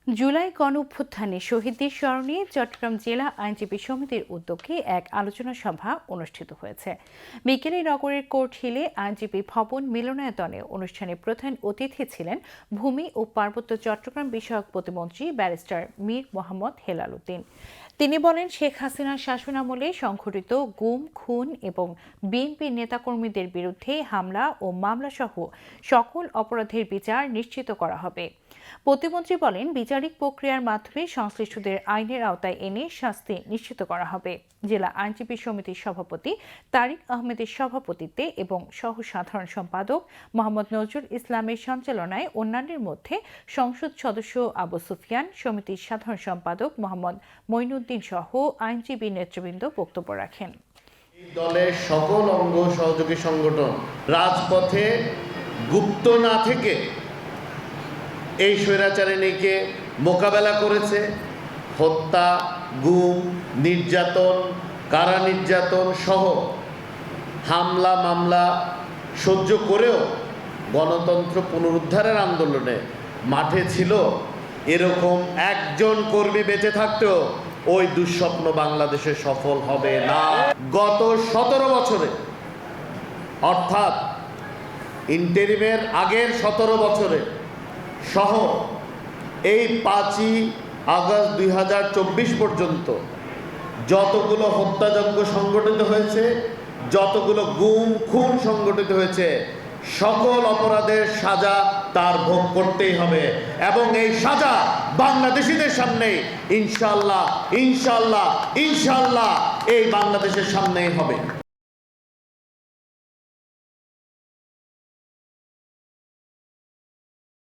জুলাই গণঅভ্যুত্থানে শহীদদের স্মরণে চট্টগ্রাম জেলা আইনজীবী সমিতির উদ্যোগে এক আলোচনা সভা অনুষ্ঠিত হয়েছে। বিকেলে নগরের কোর্ট হিলে আইনজীবী ভবন মিলনায়তনে অনুষ্ঠানে প্রধান অতিথি ছিলেন ভূমি ও পার্বত্য চট্টগ্রাম বিষয়ক প্রতিমন্ত্রী ব্যারিস্টার মীর মোহাম্মদ হেলাল উদ্দিন। তিনি বলেন, শেখ হাসিনার শাসনামলে সংঘটিত গুম, খুন এবং বিএনপির নেতাকর্মীদের বিরুদ্ধে হামলা ও মামলাসহ সকল অপরাধের বিচার নিশ্চিত করা হবে। প্রতিমন্ত্রী বলেন, বিচারিক প্রক্রিয়ার মাধ্যমে সংশ্লিষ্টদের আইনের আওতায় এনে শাস্তি নিশ্চিত করা হবে। জেলা আইনজীবী সমিতির সভাপতি তারিক আহমেদের সভাপতিত্বে এবং সহ সাধারণ সম্পাদক মোহাম্মদ নজরুল ইসলামের সঞ্চালনায় অন্যান্যের মধ্যে সংসদ সদস্য আবু সুফিয়ান, সমিতির সাধারণ সম্পাদক মোহাম্মদ মঈনুদ্দিন সহ আইনজীবী নেতৃবৃন্দ বক্তব্য রাখেন। দলের সকল অঙ্গ সহযোগী সংগঠন রাজপথে গুপ্ত না থেকে এই স্বৈরাচারিণীকে মোকাবেলা করেছে। হত্যা, গুম, নির্যাতন, কারা নির্যাতন সহ হামলা মামলা সহ্য করেও গণতন্ত্র পুনরুদ্ধারের আন্দোলনে মাঠে ছিল। এরকম একজন কর্মী বেঁচে থাকতেও ওই দুঃস্বপ্ন বাংলাদেশে সফল হবে না। গত 17 বছরে, অর্থাৎ ইন্টারিমের আগের 17 বছরে সহ এই 5ই আগস্ট 2024 পর্যন্ত যতগুলো হত্যাযজ্ঞ সংগঠিত হয়েছে, যতগুলো গুম খুন সংগঠিত হয়েছে, সকল অপরাধের সাজা তার ভোগ করতেই হবে এবং এই সাজা বাংলাদেশিদের সামনে ইনশাআল্লাহ ইনশাআল্লাহ ইনশাআল্লাহ এই বাংলাদেশের সামনেই হবে।